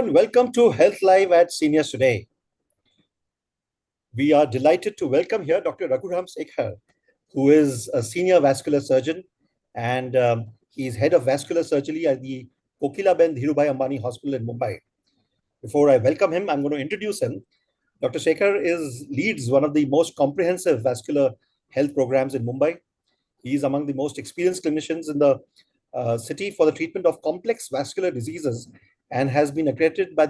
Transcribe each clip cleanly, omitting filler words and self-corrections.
everyone. Welcome to Health Live at Seniors Today. We are delighted to welcome here Dr. Raghuram Sekhar, who is a senior vascular surgeon, and he is head of vascular surgery at the Kokilaben Dhirubhai Ambani Hospital in Mumbai. Before I welcome him, I'm going to introduce him. Dr. Sekhar leads one of the most comprehensive vascular health programs in Mumbai. He is among the most experienced clinicians in the city for the treatment of complex vascular diseases and has been accredited by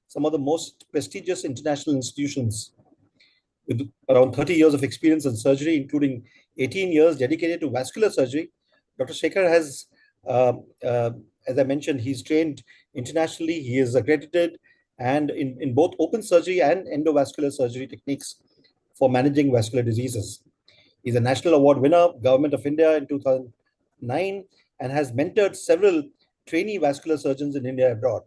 some of the most prestigious international institutions. With around 30 years of experience in surgery, including 18 years dedicated to vascular surgery, Dr. Sekhar has, as I mentioned, he's trained internationally. He is accredited and in both open surgery and endovascular surgery techniques for managing vascular diseases. He's a national award winner, Government of India in 2009, and has mentored several trainee vascular surgeons in India and abroad.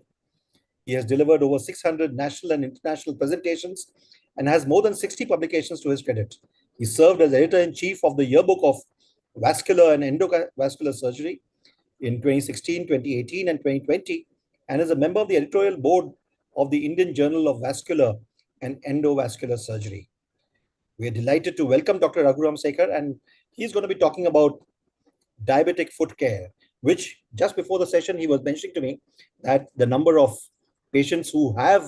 He has delivered over 600 national and international presentations and has more than 60 publications to his credit. He served as editor-in-chief of the Yearbook of Vascular and Endovascular Surgery in 2016, 2018, and 2020, and is a member of the editorial board of the Indian Journal of Vascular and Endovascular Surgery. We are delighted to welcome Dr. Raghuram Sekhar, and he's going to be talking about diabetic foot care, which just before the session, he was mentioning to me that the number of patients who have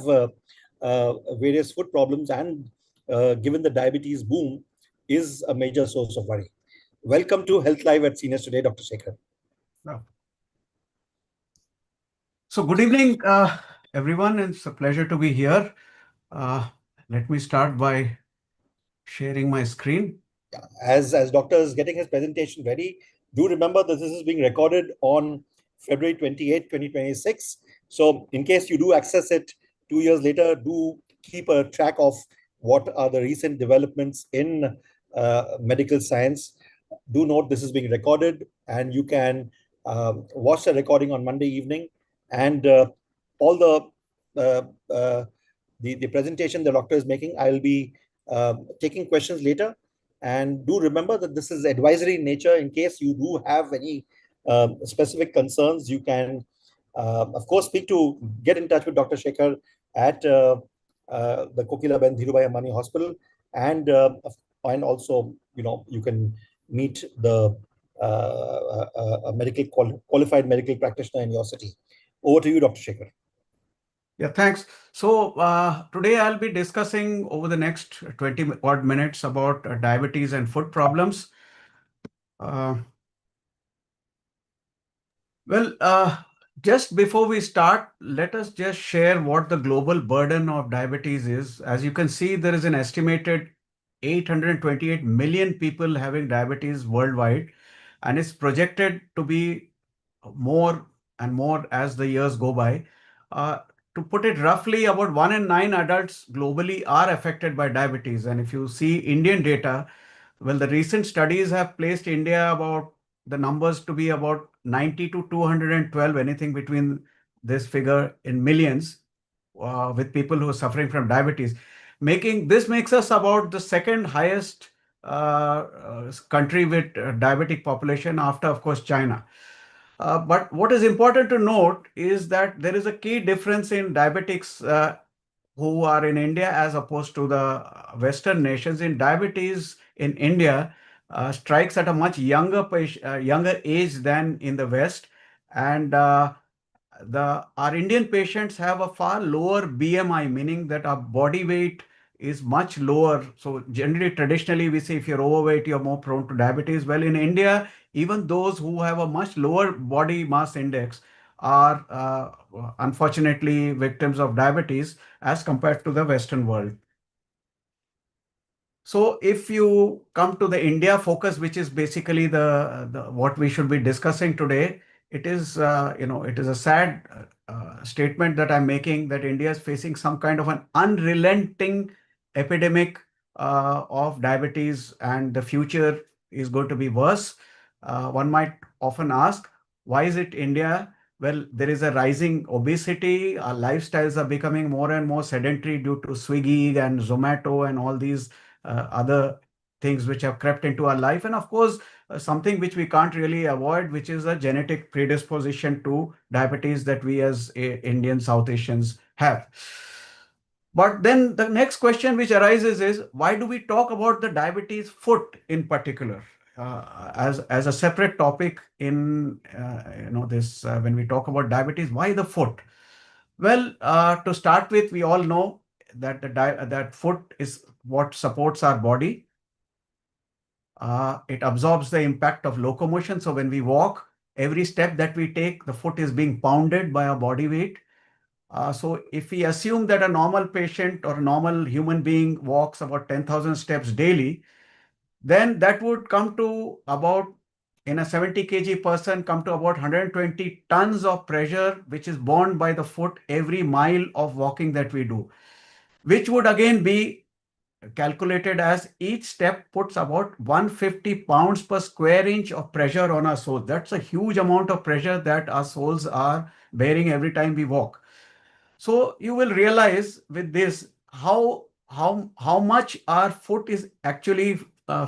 various foot problems and given the diabetes boom is a major source of worry. Welcome to Health Live at Seniors Today, Dr. Sekhar. So good evening, everyone. It's a pleasure to be here. Let me start by sharing my screen. As Doctor is getting his presentation ready, do remember that this is being recorded on February 28, 2026. So in case you do access it 2 years later, do keep a track of what are the recent developments in medical science. Do note this is being recorded, and you can watch the recording on Monday evening. And all the presentation the doctor is making, I'll be taking questions later. And do remember that this is advisory in nature. In case you do have any specific concerns, you can, of course, get in touch with Dr. Sekhar at the Kokilaben Dhirubhai Ambani Hospital, and also, you can meet the qualified medical practitioner in your city. Over to you, Dr. Sekhar. Yeah, thanks. So today I'll be discussing over the next 20 odd minutes about diabetes and foot problems. Just before we start, let us just share what the global burden of diabetes is. As you can see, there is an estimated 828 million people having diabetes worldwide, and it's projected to be more and more as the years go by. To put it roughly, about 1 in 9 adults globally are affected by diabetes. And if you see Indian data, well, the recent studies have placed India about the numbers to be about 90 to 212, anything between this figure in millions, with people who are suffering from diabetes. This makes us about the second highest country with diabetic population after, of course, China. But what is important to note is that there is a key difference in diabetics who are in India as opposed to the Western nations. In diabetes in India strikes at a much younger age than in the West, and our Indian patients have a far lower BMI, meaning that our body weight is much lower. So generally, traditionally, we say if you're overweight, you're more prone to diabetes. Well, in India, even those who have a much lower body mass index are unfortunately victims of diabetes as compared to the Western world. So if you come to the India focus, which is basically what we should be discussing today, it is it is a sad statement that I'm making, that India is facing some kind of an unrelenting epidemic of diabetes, and the future is going to be worse. One might often ask, why is it India? Well, there is a rising obesity. Our lifestyles are becoming more and more sedentary due to Swiggy and Zomato and all these other things which have crept into our life. And of course, something which we can't really avoid, which is a genetic predisposition to diabetes that we as Indian South Asians have. But then the next question which arises is, why do we talk about the diabetes foot in particular as a separate topic in this when we talk about diabetes? Why the foot? Well, to start with, we all know that that foot is what supports our body. It absorbs the impact of locomotion. So when we walk, every step that we take, the foot is being pounded by our body weight. So if we assume that a normal patient or a normal human being walks about 10,000 steps daily, then that would come to about, in a 70 kg person, come to about 120 tons of pressure, which is borne by the foot every mile of walking that we do, which would again be calculated as each step puts about 150 pounds per square inch of pressure on our soles. That's a huge amount of pressure that our soles are bearing every time we walk. So you will realize with this how much our foot is actually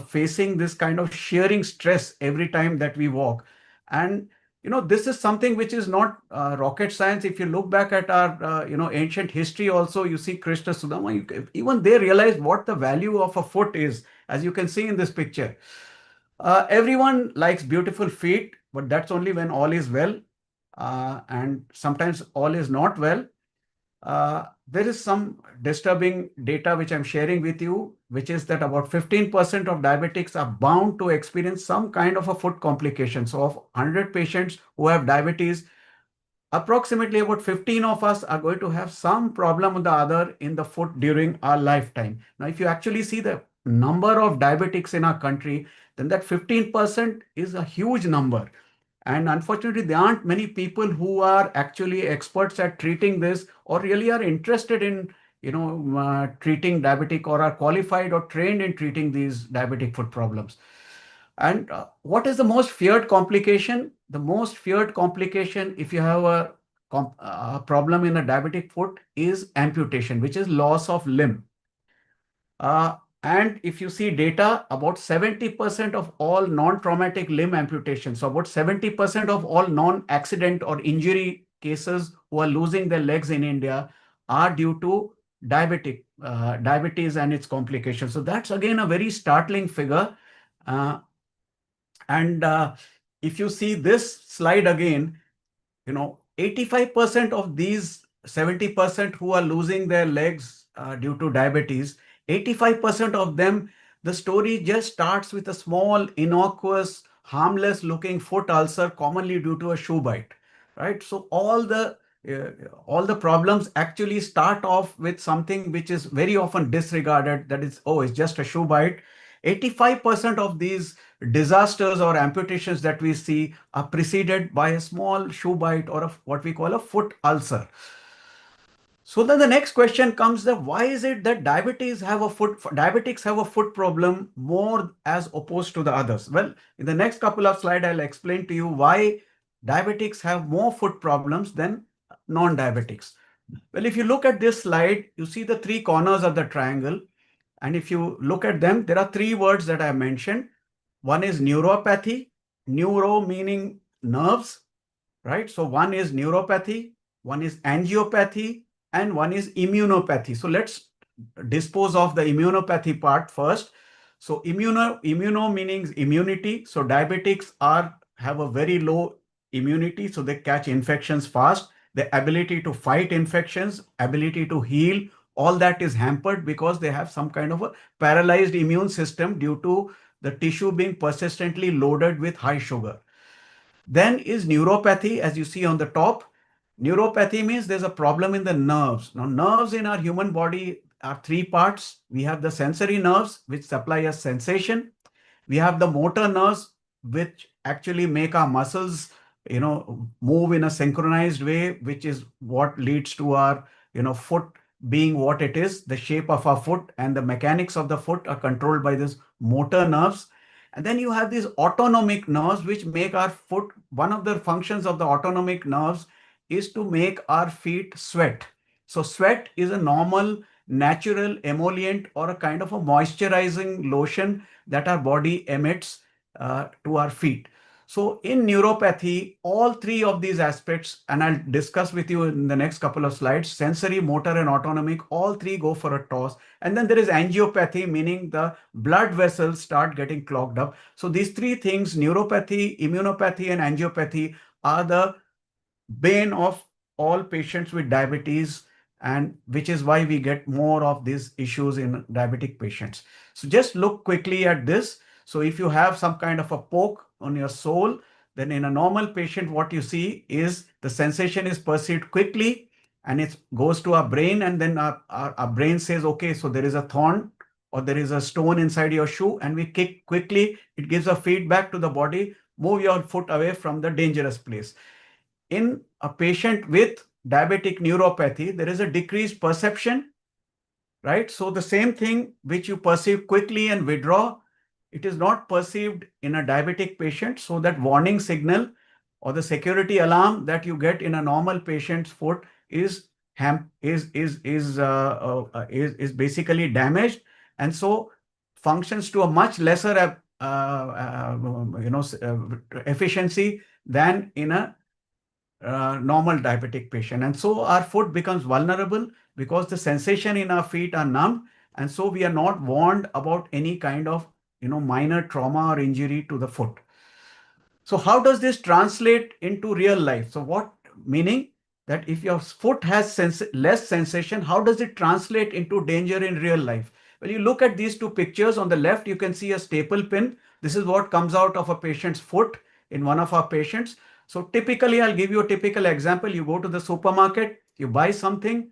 facing this kind of shearing stress every time that we walk. And this is something which is not rocket science. If you look back at our ancient history, also you see Krishna Sudama, even they realized what the value of a foot is, as you can see in this picture. Everyone likes beautiful feet, but that's only when all is well, and sometimes all is not well. There is some disturbing data which I'm sharing with you, which is that about 15% of diabetics are bound to experience some kind of a foot complication. So of 100 patients who have diabetes, approximately about 15 of us are going to have some problem or the other in the foot during our lifetime. Now, if you actually see the number of diabetics in our country, then that 15% is a huge number. And unfortunately, there aren't many people who are actually experts at treating this or really are interested in, treating diabetic or are qualified or trained in treating these diabetic foot problems. And what is the most feared complication? The most feared complication, if you have a problem in a diabetic foot, is amputation, which is loss of limb. And if you see data, about 70% of all non-traumatic limb amputations, so about 70% of all non-accident or injury cases who are losing their legs in India are due to diabetes and its complications. So that's again a very startling figure. Uh, and if you see this slide again, 85% of these 70% who are losing their legs due to diabetes, 85% of them, the story just starts with a small, innocuous, harmless looking foot ulcer, commonly due to a shoe bite, right? So all the problems actually start off with something which is very often disregarded, that is, oh, it's just a shoe bite. 85% of these disasters or amputations that we see are preceded by a small shoe bite or what we call a foot ulcer. So then the next question comes that why is it that diabetics have a foot problem more as opposed to the others? Well, in the next couple of slides, I'll explain to you why diabetics have more foot problems than non-diabetics. Well, if you look at this slide, you see the three corners of the triangle. And if you look at them, there are three words that I mentioned. One is neuropathy, neuro meaning nerves, right? So one is neuropathy, one is angiopathy, and one is immunopathy. So let's dispose of the immunopathy part first. So immuno meaning immunity. So diabetics have a very low immunity, so they catch infections fast. The ability to fight infections, ability to heal, all that is hampered because they have some kind of a paralyzed immune system due to the tissue being persistently loaded with high sugar. Then is neuropathy, as you see on the top. Neuropathy means there's a problem in the nerves. Now, nerves in our human body are three parts. We have the sensory nerves, which supply us sensation. We have the motor nerves, which actually make our muscles, move in a synchronized way, which is what leads to our, foot being what it is. The shape of our foot and the mechanics of the foot are controlled by these motor nerves. And then you have these autonomic nerves, which make our foot, one of the functions of the autonomic nerves is to make our feet sweat. So sweat is a normal, natural emollient or a kind of a moisturizing lotion that our body emits to our feet. So in neuropathy, all three of these aspects, and I'll discuss with you in the next couple of slides, sensory, motor, and autonomic, all three go for a toss. And then there is angiopathy, meaning the blood vessels start getting clogged up. So these three things, neuropathy, immunopathy, and angiopathy, are the bane of all patients with diabetes, and which is why we get more of these issues in diabetic patients. So just look quickly at this. So if you have some kind of a poke on your sole, then in a normal patient, what you see is the sensation is perceived quickly and it goes to our brain, and then our brain says, okay, so there is a thorn or there is a stone inside your shoe, and we kick quickly. It gives a feedback to the body, move your foot away from the dangerous place. In a patient with diabetic neuropathy, there is a decreased perception, right? So the same thing which you perceive quickly and withdraw, it is not perceived in a diabetic patient. So that warning signal or the security alarm that you get in a normal patient's foot is is basically damaged, and so functions to a much lesser efficiency than in a normal diabetic patient. And so our foot becomes vulnerable because the sensation in our feet are numb. And so we are not warned about any kind of, minor trauma or injury to the foot. So how does this translate into real life? So what meaning that if your foot has less sensation, how does it translate into danger in real life? Well, you look at these two pictures. On the left, you can see a staple pin. This is what comes out of a patient's foot in one of our patients. So typically, I'll give you a typical example. You go to the supermarket, you buy something,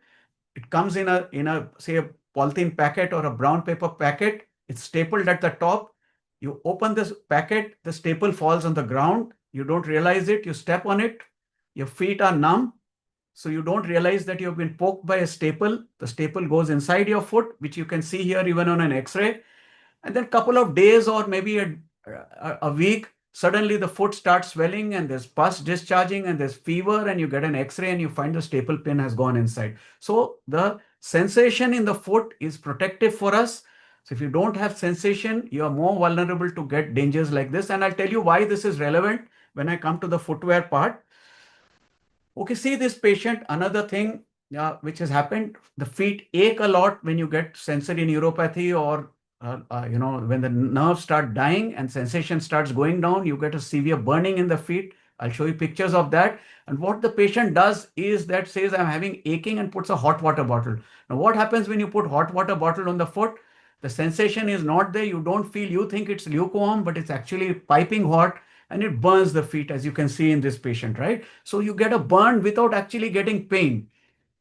it comes in a say a polythene packet or a brown paper packet. It's stapled at the top. You open this packet, the staple falls on the ground. You don't realize it. You step on it. Your feet are numb. So you don't realize that you've been poked by a staple. The staple goes inside your foot, which you can see here even on an X-ray. And then a couple of days or maybe a week, suddenly the foot starts swelling and there's pus discharging and there's fever, and you get an X-ray and you find the staple pin has gone inside. So the sensation in the foot is protective for us. So if you don't have sensation, you are more vulnerable to get dangers like this. And I'll tell you why this is relevant when I come to the footwear part. Okay, see this patient, another thing which has happened, the feet ache a lot when you get sensory neuropathy, or when the nerves start dying and sensation starts going down, you get a severe burning in the feet. I'll show you pictures of that. And what the patient does is that says, I'm having aching, and puts a hot water bottle. Now, what happens when you put hot water bottle on the foot? The sensation is not there. You don't feel, you think it's lukewarm, but it's actually piping hot, and it burns the feet, as you can see in this patient, right? So you get a burn without actually getting pain.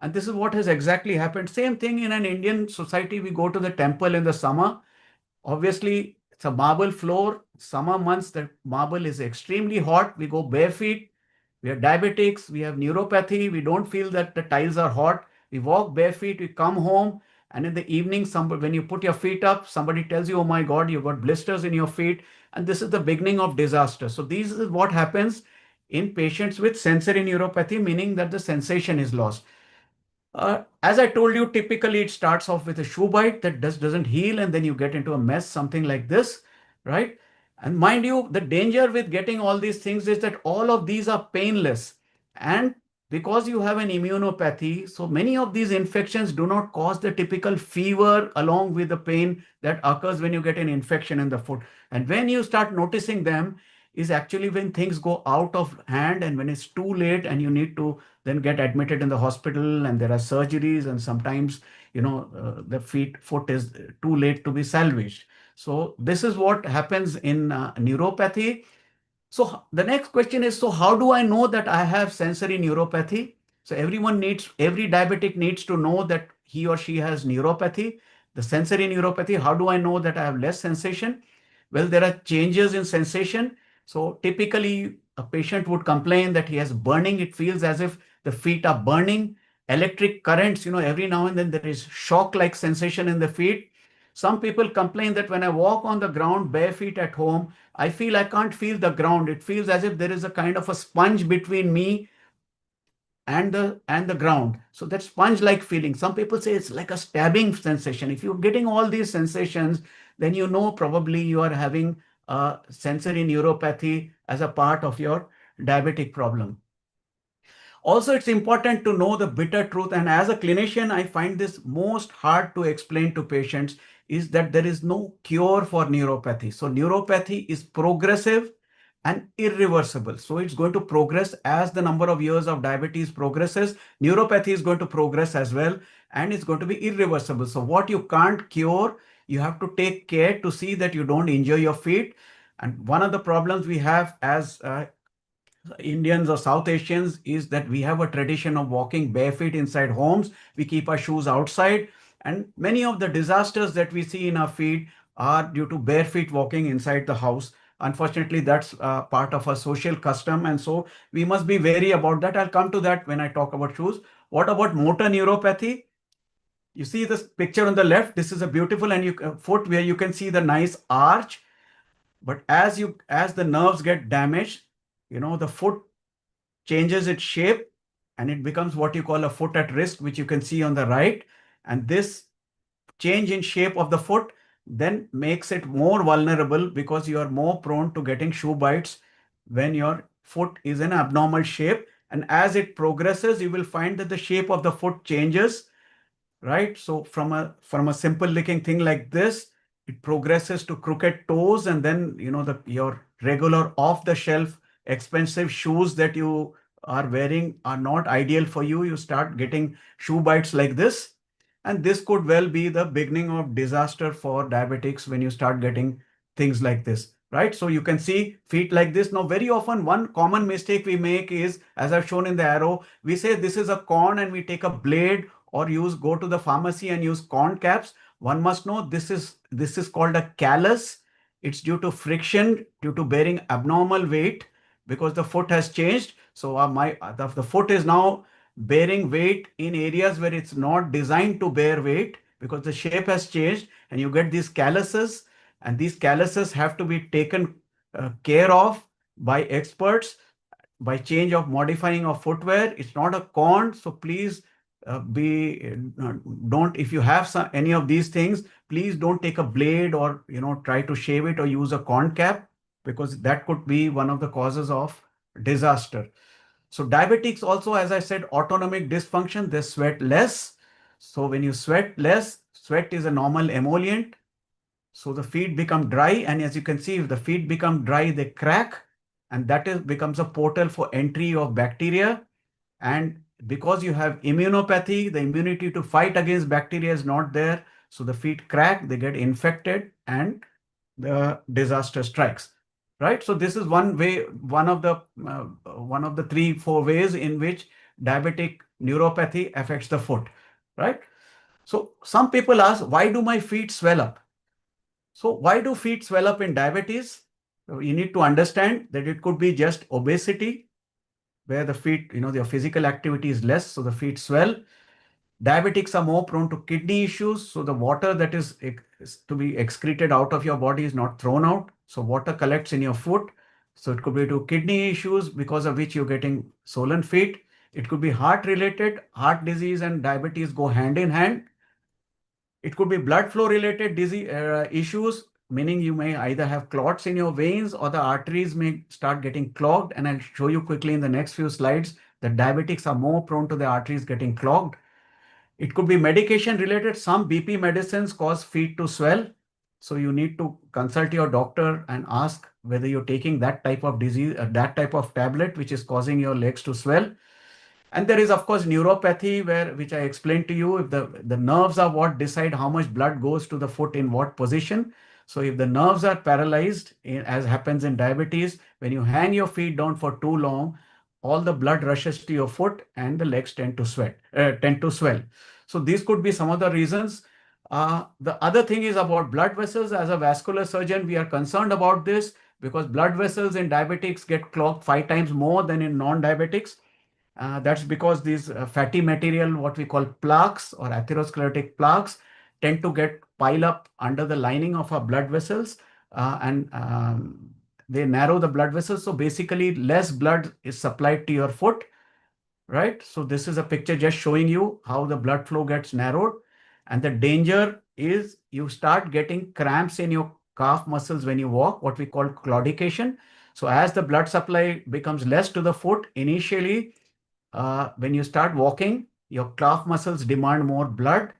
And this is what has exactly happened. Same thing in an Indian society. We go to the temple in the summer. Obviously, it's a marble floor. Summer months, the marble is extremely hot. We go bare feet. We are diabetics. We have neuropathy. We don't feel that the tiles are hot. We walk bare feet. We come home. And in the evening, when you put your feet up, somebody tells you, oh my God, you've got blisters in your feet. And this is the beginning of disaster. So this is what happens in patients with sensory neuropathy, meaning that the sensation is lost. As I told you, typically it starts off with a shoe bite that doesn't heal, and then you get into a mess, something like this, right? And mind you, the danger with getting all these things is that all of these are painless. And because you have an immunopathy, so many of these infections do not cause the typical fever along with the pain that occurs when you get an infection in the foot. And when you start noticing them, is actually when things go out of hand and when it's too late and you need to then get admitted in the hospital, and there are surgeries, and sometimes the foot is too late to be salvaged. So this is what happens in neuropathy. So the next question is, so how do I know that I have sensory neuropathy? So every diabetic needs to know that he or she has neuropathy, the sensory neuropathy. How do I know that I have less sensation? Well, there are changes in sensation. So typically a patient would complain that he has burning. It feels as if the feet are burning. Electric currents, every now and then there is shock-like sensation in the feet. Some people complain that when I walk on the ground bare feet at home, I feel I can't feel the ground. It feels as if there is a kind of a sponge between me and the ground. So that sponge-like feeling. Some people say it's like a stabbing sensation. If you're getting all these sensations, then probably you are having sensory neuropathy, as a part of your diabetic problem. Also, it's important to know the bitter truth. And as a clinician, I find this most hard to explain to patients is that there is no cure for neuropathy. So neuropathy is progressive and irreversible. So it's going to progress as the number of years of diabetes progresses. Neuropathy is going to progress as well, and it's going to be irreversible. So what you can't cure, you have to take care to see that you don't injure your feet. And one of the problems we have as Indians or South Asians is that we have a tradition of walking barefoot inside homes. We keep our shoes outside. And many of the disasters that we see in our feet are due to barefoot walking inside the house. Unfortunately, that's part of a social custom. And so we must be wary about that. I'll come to that when I talk about shoes. What about motor neuropathy? You see this picture on the left. This is a beautiful foot where you can see the nice arch. But as the nerves get damaged, the foot changes its shape and it becomes what you call a foot at risk, which you can see on the right. And this change in shape of the foot then makes it more vulnerable because you are more prone to getting shoe bites when your foot is in abnormal shape. And as it progresses, you will find that the shape of the foot changes, right? So from a simple looking thing like this, it progresses to crooked toes, and then your regular off the shelf expensive shoes that you are wearing are not ideal for you. You start getting shoe bites like this, and this could well be the beginning of disaster for diabetics when you start getting things like this, right? So you can see feet like this. Now, very often one common mistake we make is, as I've shown in the arrow, we say this is a corn and we take a blade or go to the pharmacy and use corn caps. One must know this is called a callus. It's due to friction, due to bearing abnormal weight because the foot has changed. So the foot is now bearing weight in areas where it's not designed to bear weight because the shape has changed, and you get these calluses, and these calluses have to be taken care of by experts by change of modifying of footwear. It's not a con, so please be don't, if you have any of these things, please don't take a blade or try to shave it or use a corn cap, because that could be one of the causes of disaster. So diabetics also, as I said, autonomic dysfunction, they sweat less. So when you sweat less, sweat is a normal emollient, so the feet become dry, and as you can see, if the feet become dry, they crack, and becomes a portal for entry of bacteria. And because you have immunopathy, the immunity to fight against bacteria is not there. So the feet crack, they get infected, and the disaster strikes. Right. So this is one way, one of the 3-4 ways in which diabetic neuropathy affects the foot. Right. So some people ask, why do my feet swell up? So why do feet swell up in diabetes? So you need to understand that it could be just obesity, where the feet, their physical activity is less, so the feet swell. Diabetics are more prone to kidney issues, so the water that is to be excreted out of your body is not thrown out. So water collects in your foot. So it could be to kidney issues because of which you're getting swollen feet. It could be heart related. Heart disease and diabetes go hand in hand. It could be blood flow related disease issues, meaning you may either have clots in your veins or the arteries may start getting clogged. And I'll show you quickly in the next few slides that diabetics are more prone to the arteries getting clogged. It could be medication related. Some BP medicines cause feet to swell. So you need to consult your doctor and ask whether you're taking that type of disease, that type of tablet, which is causing your legs to swell. And there is, of course, neuropathy, which I explained to you, if the nerves are what decide how much blood goes to the foot in what position. So if the nerves are paralyzed, as happens in diabetes, when you hang your feet down for too long, all the blood rushes to your foot and the legs tend to swell. So these could be some of the reasons. The other thing is about blood vessels. As a vascular surgeon, we are concerned about this because blood vessels in diabetics get clogged 5 times more than in non-diabetics. That's because these fatty material, what we call plaques or atherosclerotic plaques, tend to get pile up under the lining of our blood vessels, and they narrow the blood vessels. So basically, less blood is supplied to your foot, right? So this is a picture just showing you how the blood flow gets narrowed. And the danger is you start getting cramps in your calf muscles when you walk, what we call claudication. So as the blood supply becomes less to the foot, initially, when you start walking, your calf muscles demand more blood,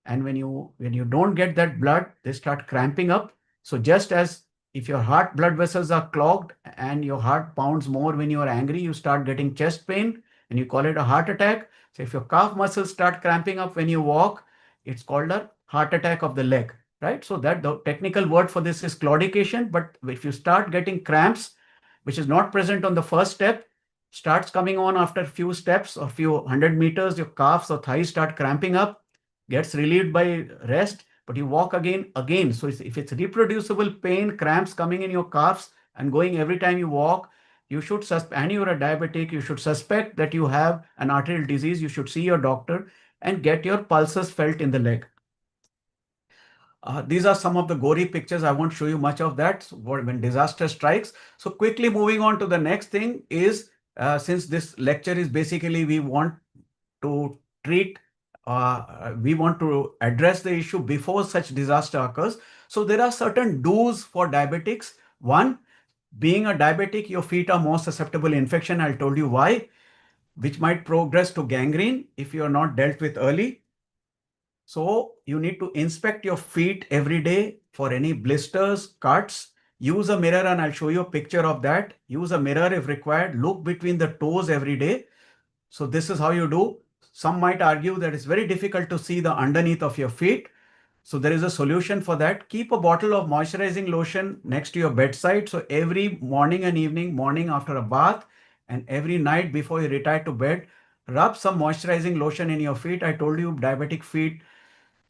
and when you don't get that blood, they start cramping up. So just as if your heart blood vessels are clogged and your heart pounds more when you are angry, you start getting chest pain and you call it a heart attack. So if your calf muscles start cramping up when you walk, it's called a heart attack of the leg, right? So that the technical word for this is claudication. But if you start getting cramps, which is not present on the first step, starts coming on after a few steps or few 100 meters, your calves or thighs start cramping up, gets relieved by rest, but you walk again. So if it's reproducible pain, cramps coming in your calves and going every time you walk, you should and you're a diabetic, you should suspect that you have an arterial disease. You should see your doctor and get your pulses felt in the leg. These are some of the gory pictures. I won't show you much of that when disaster strikes. So quickly moving on to the next thing is, since this lecture is basically we want to treat, we want to address the issue before such disaster occurs. So there are certain do's for diabetics. One, being a diabetic, your feet are more susceptible to infection. I told you why, which might progress to gangrene if you are not dealt with early. So you need to inspect your feet every day for any blisters, cuts. Use a mirror, and I'll show you a picture of that. Use a mirror if required. Look between the toes every day. So this is how you do. Some might argue that it's very difficult to see the underneath of your feet. So there is a solution for that. Keep a bottle of moisturizing lotion next to your bedside. So every morning and evening, morning after a bath, and every night before you retire to bed, rub some moisturizing lotion in your feet. I told you diabetic feet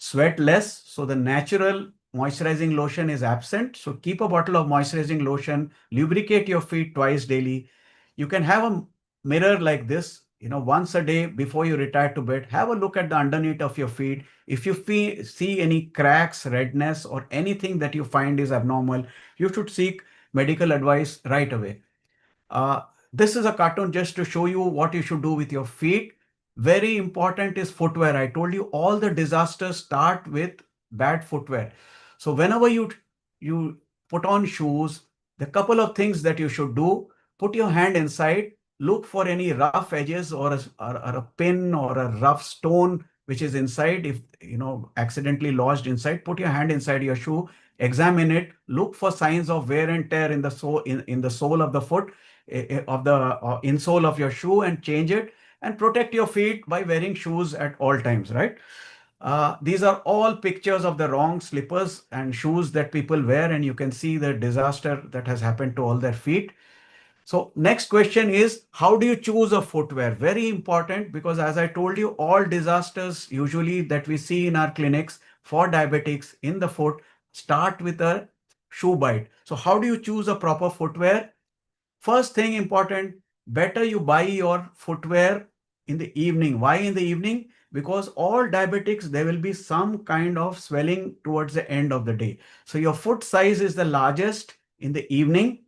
sweat less, so the natural moisturizing lotion is absent. So keep a bottle of moisturizing lotion, lubricate your feet twice daily. You can have a mirror like this, once a day before you retire to bed. Have a look at the underneath of your feet. If you see any cracks, redness, or anything that you find is abnormal, you should seek medical advice right away. Uh, this is a cartoon just to show you what you should do with your feet. Very important is footwear. I told you all the disasters start with bad footwear. So whenever you put on shoes, the couple of things that you should do: put your hand inside, look for any rough edges or a pin or a rough stone which is inside. If accidentally lodged inside, put your hand inside your shoe, examine it, look for signs of wear and tear in the sole of the foot, of the insole of your shoe, and change it, and protect your feet by wearing shoes at all times, right? These are all pictures of the wrong slippers and shoes that people wear, and you can see the disaster that has happened to all their feet. So next question is, how do you choose a footwear? Very important, because as I told you, all disasters usually that we see in our clinics for diabetics in the foot start with a shoe bite. So how do you choose a proper footwear? First thing important, better you buy your footwear in the evening. Why in the evening? Because all diabetics, there will be some kind of swelling towards the end of the day. So your foot size is the largest in the evening.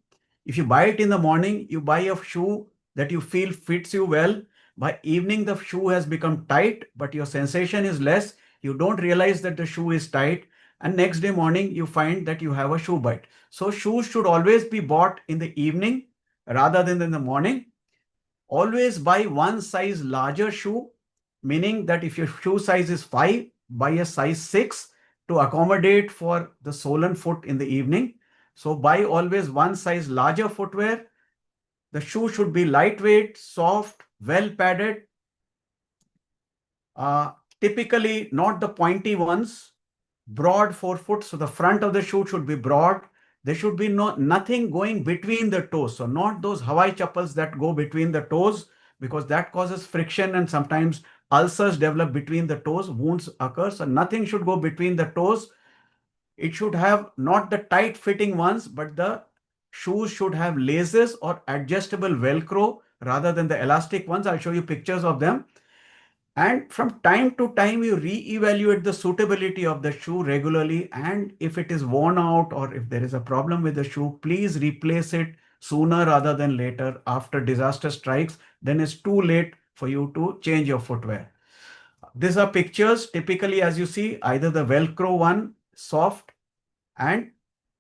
If you buy it in the morning, you buy a shoe that you feel fits you well. By evening, the shoe has become tight, but your sensation is less. You don't realize that the shoe is tight. And next day morning, you find that you have a shoe bite. So shoes should always be bought in the evening rather than in the morning. Always buy one size larger shoe, meaning that if your shoe size is 5, buy a size 6 to accommodate for the swollen foot in the evening. So buy always one size larger footwear. The shoe should be lightweight, soft, well padded. Uh, Typically not the pointy ones, broad forefoot. So the front of the shoe should be broad. There should be nothing going between the toes. So not those Hawaii chappals that go between the toes, because that causes friction and sometimes ulcers develop between the toes, wounds occur. So nothing should go between the toes. It should have not the tight fitting ones, but the shoes should have laces or adjustable Velcro rather than the elastic ones. I'll show you pictures of them. And from time to time, you re-evaluate the suitability of the shoe regularly. And if it is worn out or if there is a problem with the shoe, please replace it sooner rather than later. After disaster strikes, then it's too late for you to change your footwear. These are pictures. Typically, as you see, either the Velcro one, soft, and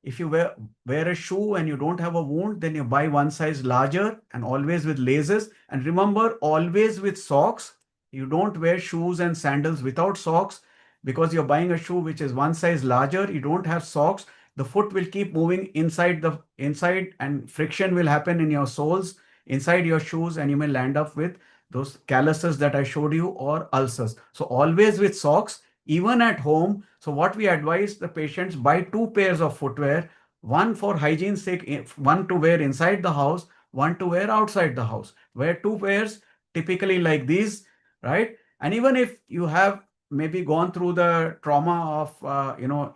If you wear a shoe and you don't have a wound, then you buy one size larger and always with laces. And remember, always with socks. You don't wear shoes and sandals without socks because you're buying a shoe which is one size larger. You don't have socks. The foot will keep moving inside and friction will happen in your soles, inside your shoes, and you may land up with those calluses that I showed you or ulcers. So always with socks, even at home. So what we advise the patients, buy two pairs of footwear, one for hygiene's sake, one to wear inside the house, one to wear outside the house. Wear two pairs, typically like these, right? And even if you have maybe gone through the trauma of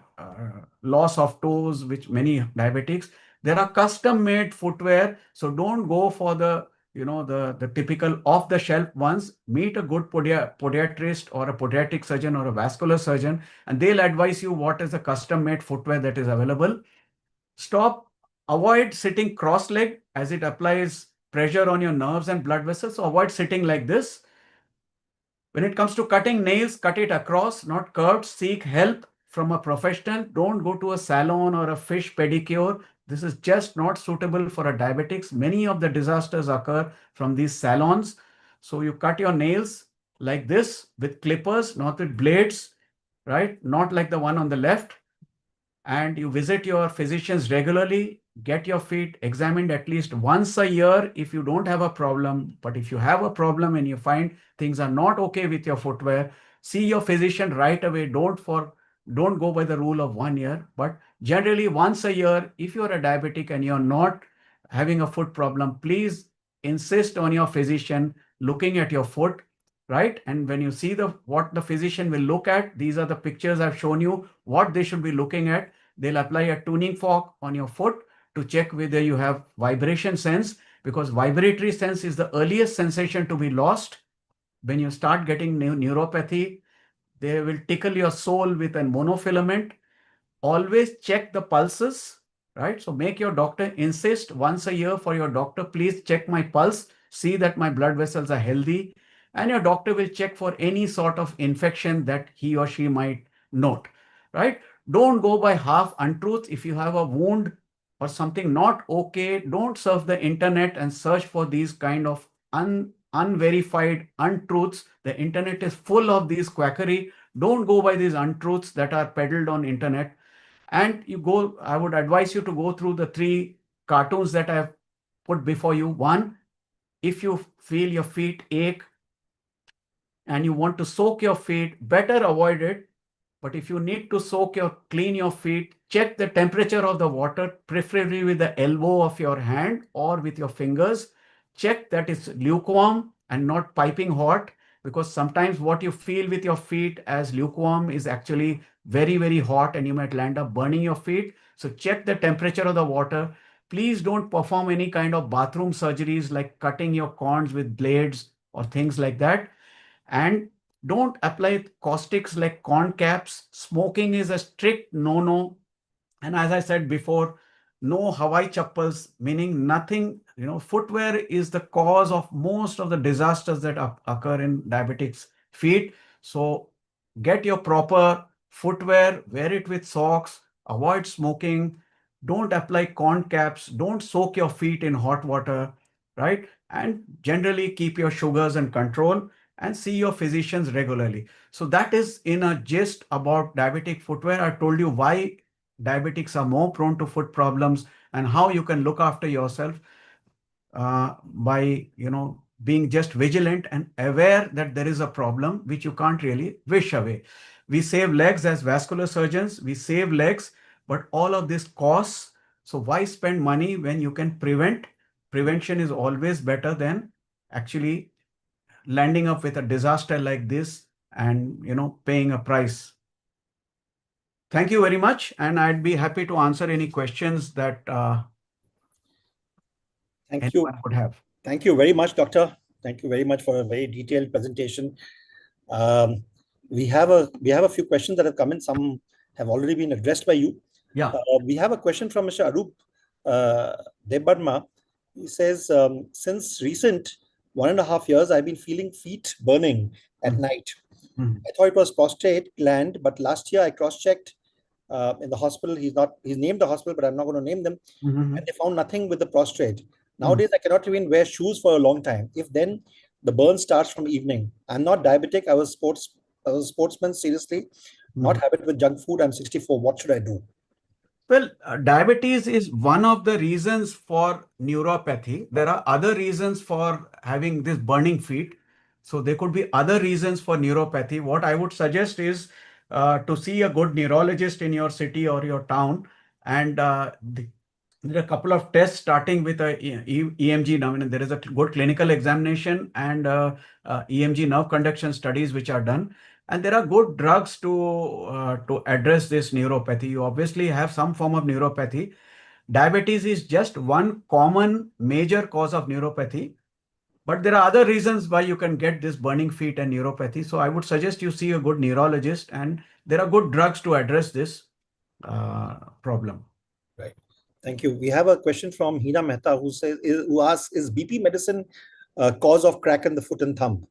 loss of toes, which many diabetics, there are custom made footwear. So don't go for the typical off the shelf ones. Meet a good podiatrist or a podiatric surgeon or a vascular surgeon, and they'll advise you what is the custom made footwear that is available. Avoid sitting cross-legged as it applies pressure on your nerves and blood vessels. So avoid sitting like this. When it comes to cutting nails, cut it across, not curved. Seek help from a professional. Don't go to a salon or a fish pedicure. This is just not suitable for a diabetics. Many of the disasters occur from these salons. So you cut your nails like this with clippers, not with blades, right? Not like the one on the left. And you visit your physicians regularly. Get your feet examined at least once a year if you don't have a problem. But if you have a problem and you find things are not okay with your footwear, see your physician right away. Don't go by the rule of 1 year, but generally once a year. If you're a diabetic and you're not having a foot problem, please insist on your physician looking at your foot, right? And when you see what the physician will look at, these are the pictures I've shown you, what they should be looking at. They'll apply a tuning fork on your foot to check whether you have vibration sense, because vibratory sense is the earliest sensation to be lost. When you start getting neuropathy, they will tickle your sole with a monofilament. Always check the pulses, right? So make your doctor insist once a year for your doctor, please check my pulse, see that my blood vessels are healthy, and your doctor will check for any sort of infection that he or she might note, right? Don't go by half untruths. If you have a wound or something not okay, don't surf the internet and search for these kind of unverified untruths. The internet is full of these quackery. Don't go by these untruths that are peddled on internet. And I would advise you to go through the 3 cartoons that I have put before you. One, if you feel your feet ache and you want to soak your feet, better avoid it. But if you need to clean your feet, check the temperature of the water, preferably with the elbow of your hand or with your fingers. Check that it's lukewarm and not piping hot, because sometimes what you feel with your feet as lukewarm is actually very, very hot and you might land up burning your feet. So check the temperature of the water. Please don't perform any kind of bathroom surgeries like cutting your corns with blades or things like that. And don't apply caustics like corn caps. Smoking is a strict no-no. And as I said before, no Hawaii chappals, meaning nothing, footwear is the cause of most of the disasters that occur in diabetics' feet. So get your proper footwear, wear it with socks, avoid smoking, don't apply corn caps, don't soak your feet in hot water, right? And generally keep your sugars in control and see your physicians regularly. So that is in a gist about diabetic footwear. I told you why diabetics are more prone to foot problems and how you can look after yourself by being just vigilant and aware that there is a problem which you can't really wish away. We save legs as vascular surgeons, we save legs, but all of this costs. So why spend money when you can prevent? Prevention is always better than actually landing up with a disaster like this and paying a price. Thank you very much, and I'd be happy to answer any questions that Thank you. anyone would have. Thank you very much, Doctor. Thank you very much for a very detailed presentation. We have a few questions that have come in. Some have already been addressed by you. Yeah. We have a question from Mr. Arup Debarma. He says, since recent 1.5 years, I've been feeling feet burning at night. I thought it was prostate gland, but last year I cross-checked in the hospital. He's named the hospital, but I'm not going to name them. Mhm. And they found nothing with the prostrate. Mm. Nowadays, I cannot even wear shoes for a long time. If then the burn starts from evening, I'm not diabetic. I was a sportsman, seriously, not Mhm. habit with junk food. I'm 64. What should I do? Well, diabetes is one of the reasons for neuropathy. There are other reasons for having this burning feet. So there could be other reasons for neuropathy. What I would suggest is to see a good neurologist in your city or your town. And there are a couple of tests starting with a EMG. Now, there is a good clinical examination and EMG nerve conduction studies which are done. And there are good drugs to address this neuropathy. You obviously have some form of neuropathy. Diabetes is just one common major cause of neuropathy, but there are other reasons why you can get this burning feet and neuropathy. So I would suggest you see a good neurologist, and there are good drugs to address this problem. Right. Thank you. We have a question from Hina Mehta who asks, is BP medicine a cause of crack in the foot and thumb?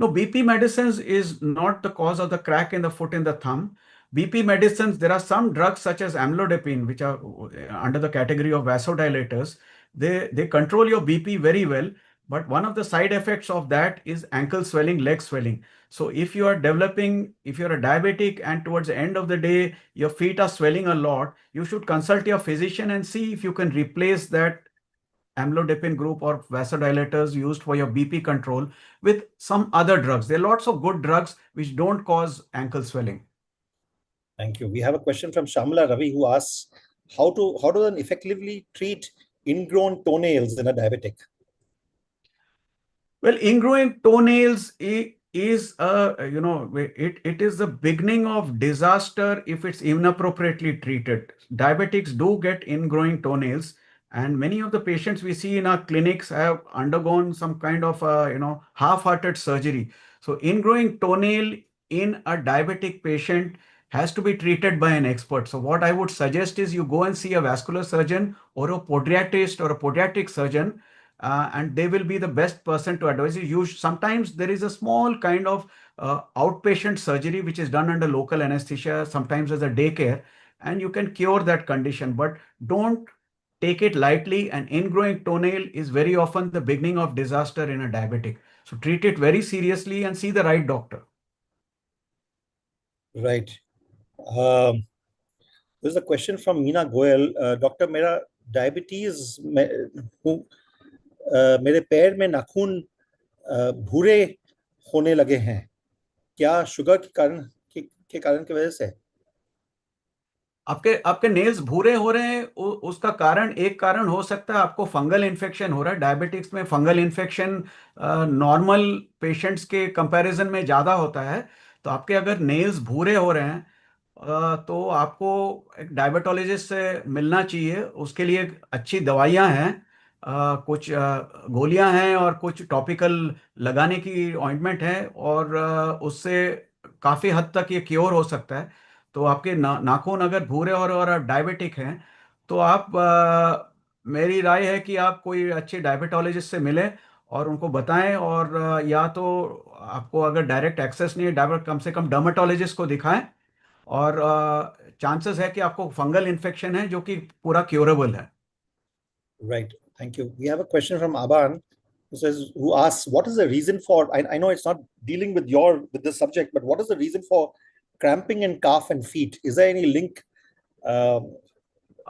No, BP medicines is not the cause of the crack in the foot and the thumb. BP medicines, there are some drugs such as amlodipine, which are under the category of vasodilators. They control your BP very well, but one of the side effects of that is ankle swelling, leg swelling. So if you're a diabetic and towards the end of the day, your feet are swelling a lot, you should consult your physician and see if you can replace that amlodipine group or vasodilators used for your BP control with some other drugs. There are lots of good drugs which don't cause ankle swelling. Thank you. We have a question from Shamla Ravi who asks, how to then effectively treat ingrown toenails in a diabetic? Well, ingrowing toenails is it is the beginning of disaster if it's inappropriately treated. Diabetics do get ingrowing toenails, and many of the patients we see in our clinics have undergone some kind of half-hearted surgery. So ingrowing toenail in a diabetic patient has to be treated by an expert. So what I would suggest is you go and see a vascular surgeon or a podiatrist or a podiatric surgeon, and they will be the best person to advise you. Sometimes there is a small kind of outpatient surgery which is done under local anesthesia, sometimes as a daycare, and you can cure that condition. But don't take it lightly. An ingrowing toenail is very often the beginning of disaster in a diabetic. So treat it very seriously and see the right doctor. Right. Um, there's a question from Meena Goyal. Doctor, मेरा diabetes मेरे पैर में नाखून भूरे होने लगे हैं, क्या शुगर के कारण की वजह से? आपके आपके नेल्स भूरे हो रहे हैं, उसका कारण, एक कारण हो सकता है आपको फंगल इन्फेक्शन हो रहा है। डायबिटिक्स में फंगल इन्फेक्शन नॉर्मल पेशेंट्स के कंपैरिजन में ज़्यादा होता है। तो आपके अगर नेल्स भूरे हो रहे हैं तो आपको एक डायबिटोलॉजिस्ट से मिलना चाहिए। उसके लिए अच्छी दवाइयाँ हैं, कुछ गोलियां हैं और कुछ टॉपिकल लगाने की ऑइंटमेंट है, और उससे काफ़ी हद तक ये क्योर हो सकता है। तो आपके नाखून अगर भूरे और आप डायबिटिक हैं तो आप मेरी राय है कि आप कोई अच्छे डायबिटोलॉजिस्ट से मिलें और उनको बताएं, और या तो आपको अगर डायरेक्ट एक्सेस नहीं है, डायरेक्ट कम से कम डर्मेटोलॉजिस्ट को दिखाएं, और चांसेस है कि आपको फंगल इन्फेक्शन है जो कि पूरा क्योरेबल है। Right. Thank you. We have a question from Aban who asks, what is the reason for, I know it's not dealing with with this subject, but what is the reason for cramping in calf and feet? Is there any link um,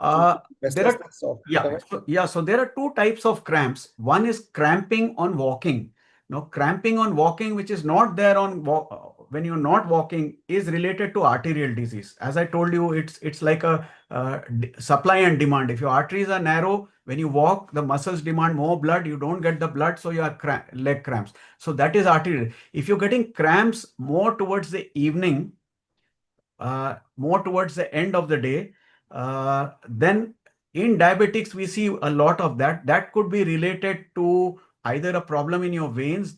to Uh, there are restlessness or whatever? so there are two types of cramps. One is cramping on walking. Now, cramping on walking, which is not there on when you're not walking, is related to arterial disease. As I told you, it's like a supply and demand. If your arteries are narrow, when you walk, the muscles demand more blood. You don't get the blood, so you have leg cramps. So that is arterial. If you're getting cramps more towards the evening, more towards the end of the day, then in diabetics, we see a lot of that. That could be related to either a problem in your veins,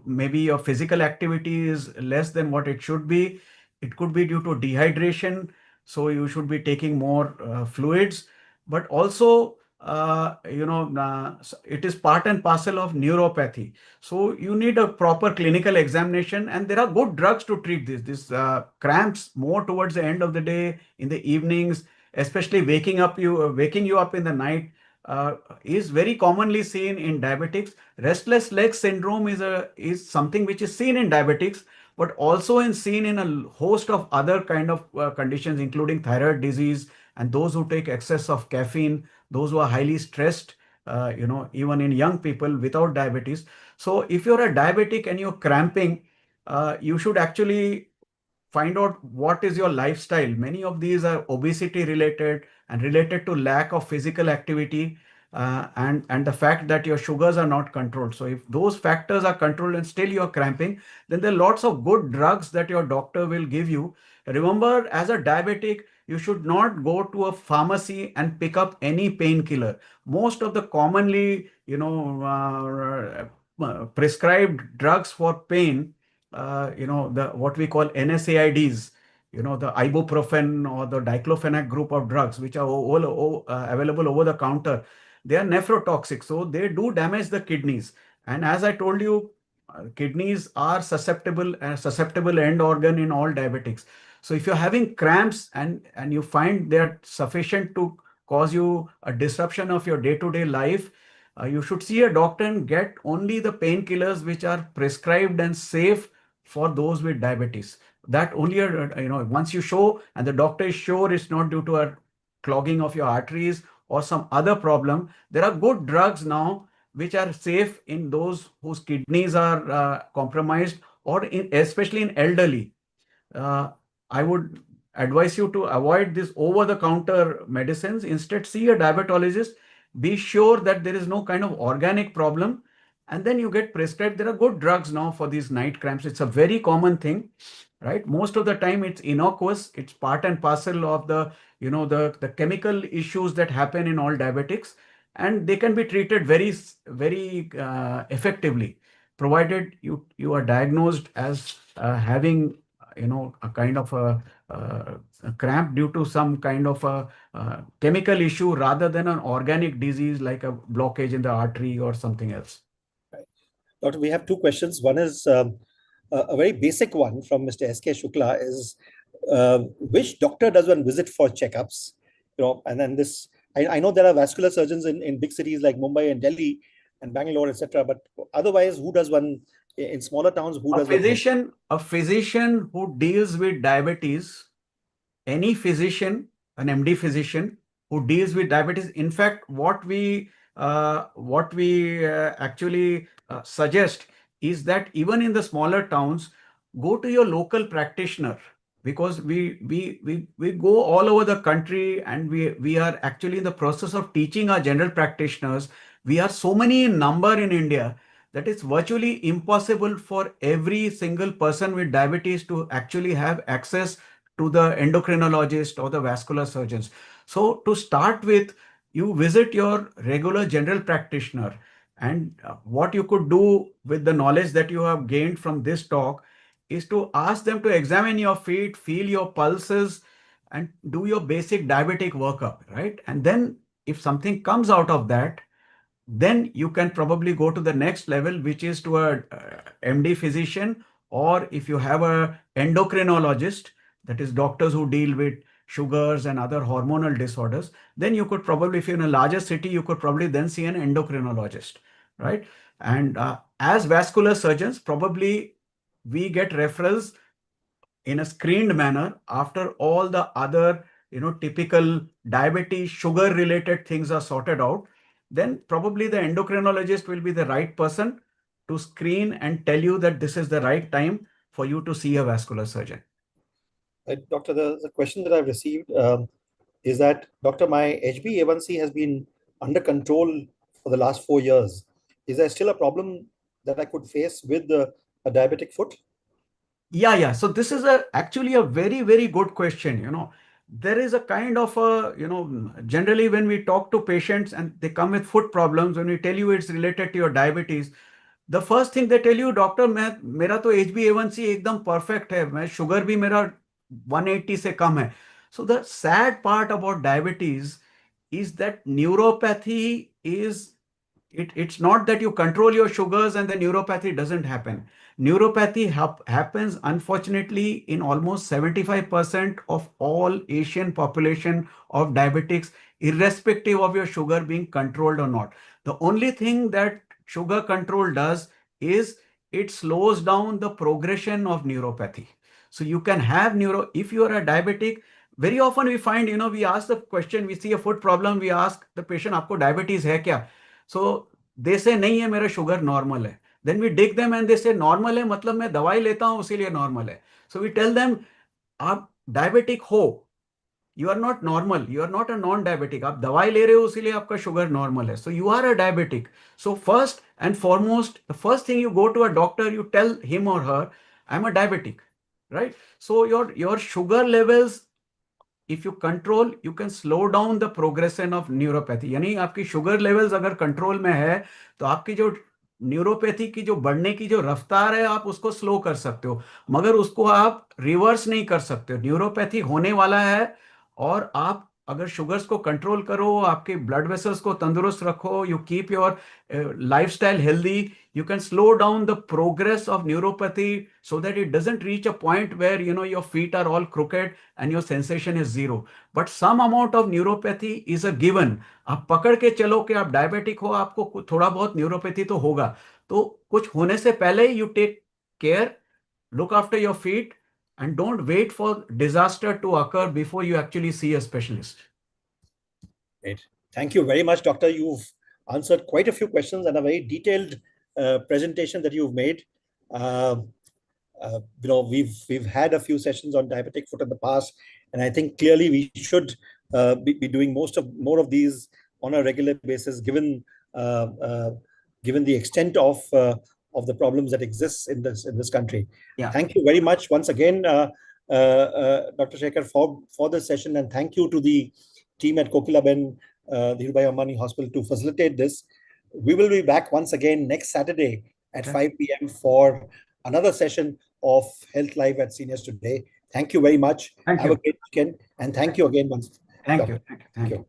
maybe your physical activity is less than what it should be. It could be due to dehydration, so you should be taking more fluids. But also, it is part and parcel of neuropathy. So you need a proper clinical examination, and there are good drugs to treat this. This cramps more towards the end of the day, in the evenings, especially waking you up in the night, uh, is very commonly seen in diabetics. Restless leg syndrome is something which is seen in diabetics, but also seen in a host of other kind of conditions, including thyroid disease, and those who take excess of caffeine, those who are highly stressed, even in young people without diabetes. So if you're a diabetic and you're cramping, you should actually find out what is your lifestyle. Many of these are obesity related and related to lack of physical activity, and the fact that your sugars are not controlled. So if those factors are controlled and still you're cramping, then there are lots of good drugs that your doctor will give you. Remember, as a diabetic, you should not go to a pharmacy and pick up any painkiller. Most of the commonly, prescribed drugs for pain, the what we call NSAIDs, the ibuprofen or the diclofenac group of drugs, which are available over the counter, they are nephrotoxic, so they do damage the kidneys. And as I told you, kidneys are susceptible end organ in all diabetics. So if you're having cramps and you find they're sufficient to cause you a disruption of your day-to-day life, you should see a doctor and get only the painkillers which are prescribed and safe for those with diabetes. That only, once you show and the doctor is sure it's not due to a clogging of your arteries or some other problem, there are good drugs now which are safe in those whose kidneys are compromised, or especially in elderly. uh, I would advise you to avoid this over-the-counter medicines. Instead, see a diabetologist. Be sure that there is no kind of organic problem, and then you get prescribed. There are good drugs now for these night cramps. It's a very common thing, right? Most of the time, it's innocuous. It's part and parcel of the chemical issues that happen in all diabetics, and they can be treated very effectively, provided you are diagnosed as having a kind of a cramp due to some kind of a chemical issue rather than an organic disease like a blockage in the artery or something else. Right. Doctor, we have two questions. One is a very basic one from Mr. S.K. Shukla is which doctor does one visit for checkups? And then I know there are vascular surgeons in big cities like Mumbai and Delhi and Bangalore, etc. But otherwise, who does one in smaller towns? Who A does one go? physician, a physician who deals with diabetes, any physician, an MD physician who deals with diabetes. In fact, what we actually suggest is that even in the smaller towns, go to your local practitioner, because we go all over the country, and we are actually in the process of teaching our general practitioners. We are so many in number in India that it's virtually impossible for every single person with diabetes to actually have access to the endocrinologist or the vascular surgeons. So to start with, you visit your regular general practitioner, and what you could do with the knowledge that you have gained from this talk is to ask them to examine your feet, feel your pulses, and do your basic diabetic workup, right? And then if something comes out of that, then you can probably go to the next level, which is to a MD physician, or if you have a endocrinologist, that is doctors who deal with sugars and other hormonal disorders, then you could probably, if you're in a larger city, you could probably then see an endocrinologist, right? And as vascular surgeons, probably we get referrals in a screened manner after all the other typical diabetes sugar related things are sorted out. Then probably the endocrinologist will be the right person to screen and tell you that this is the right time for you to see a vascular surgeon. Doctor, the question that I've received is that, Doctor, my HbA1c has been under control for the last 4 years. Is there still a problem that I could face with a diabetic foot? Yeah. So this is actually a very good question. There is a kind of generally when we talk to patients and they come with foot problems, when we tell you it's related to your diabetes, the first thing they tell you, doctor मैं मेरा तो HbA1c एकदम perfect है, मैं sugar भी मेरा 180 से कम है. So the sad part about diabetes is that neuropathy is, it's not that you control your sugars and the neuropathy doesn't happen. Neuropathy happens, unfortunately, in almost 75% of all Asian population of diabetics, irrespective of your sugar being controlled or not. The only thing that sugar control does is it slows down the progression of neuropathy. So you can have if you are a diabetic, very often we find, we ask the question, we see a foot problem, we ask the patient, आपको diabetes है क्या? So they say नहीं है, मेरा sugar normal है. Then we dig them and they say normal है मतलब मैं दवाई लेता हूँ उसीलिए normal है. So we tell them आप diabetic हो, you are not normal, you are not a non-diabetic, आप दवाई ले रहे हो इसीलिए आपका sugar normal है. So you are a diabetic. So first and foremost, the first thing, you go to a doctor, you tell him or her, I'm a diabetic, right? So your sugar levels, if you control, you can slow down the progression of neuropathy. यानी आपकी sugar levels अगर control में है तो आपकी जो neuropathy की जो बढ़ने की जो रफ्तार है आप उसको स्लो कर सकते हो, मगर उसको आप रिवर्स नहीं कर सकते हो. न्यूरोपैथी होने वाला है, और आप अगर शुगर्स को कंट्रोल करो, आपके ब्लड वेसल्स को तंदुरुस्त रखो, you keep your lifestyle healthy, you can slow down the progress of neuropathy so that it doesn't reach a point where your feet are all crooked and your sensation is zero. But some amount of neuropathy is a given. आप पकड़ के चलो कि आप diabetic हो, आपको थोड़ा बहुत न्यूरोपैथी तो होगा. तो कुछ होने से पहले you take care, look after your feet, and don't wait for disaster to occur before you actually see a specialist. Great. Thank you very much, Doctor. You've answered quite a few questions and a very detailed presentation that you've made. We've had a few sessions on diabetic foot in the past, and I think clearly we should be doing more of these on a regular basis, given given the extent of the problems that exists in this country. Yeah. Thank you very much once again, Dr. Sekhar, for this session, and thank you to the team at Kokilaben Dhirubhai Ambani Hospital to facilitate this. We will be back once again next Saturday at 5 p.m. for another session of Health Live at Seniors Today. Thank you very much. Thank Have you. a great weekend, and thank you again once. Thank you. Thank you. Thank you.